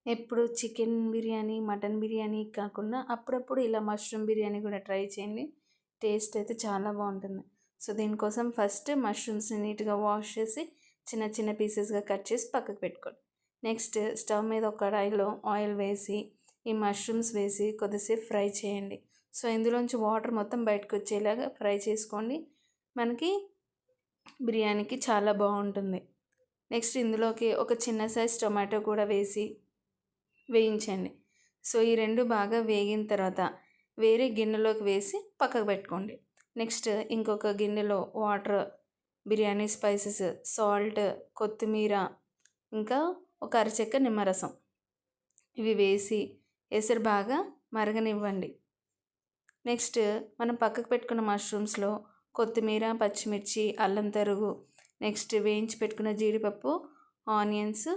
ఎప్పుడు chicken biryani, mutton biryani కాకుండా అప్పుడప్పుడు ఇలా మష్రూమ్ బిర్యానీ కూడా ట్రై చేయండి. టేస్ట్ అయితే చాలా బాగుంటుంది. సో దీనికోసం ఫస్ట్ మష్రూమ్స్ని నీట్గా వాష్ చేసి చిన్న చిన్న పీసెస్గా కట్ చేసి పక్కకు పెట్టుకోండి. నెక్స్ట్ స్టవ్ మీద ఒక కడాయిలో ఆయిల్ వేసి ఈ మష్రూమ్స్ వేసి కొద్దిసేపు ఫ్రై చేయండి. సో ఇందులోంచి వాటర్ మొత్తం బయటకు వచ్చేలాగా ఫ్రై చేసుకోండి. మనకి బిర్యానీకి చాలా బాగుంటుంది. నెక్స్ట్ ఇందులోకి ఒక చిన్న సైజ్ టొమాటో కూడా వేసి వేయించండి. సో ఈ రెండు బాగా వేగిన తర్వాత వేరే గిన్నెలోకి వేసి పక్కకు పెట్టుకోండి. నెక్స్ట్ ఇంకొక గిన్నెలో వాటర్, బిర్యానీ స్పైసెస్, సాల్ట్, కొత్తిమీర, ఇంకా ఒక అరచెక్క నిమ్మరసం ఇవి వేసి ఎసరు బాగా మరగనివ్వండి. నెక్స్ట్ మనం పక్కకు పెట్టుకున్న మష్రూమ్స్లో కొత్తిమీర, పచ్చిమిర్చి, అల్లం తరుగు, నెక్స్ట్ వేయించి పెట్టుకున్న జీడిపప్పు, ఆనియన్స్,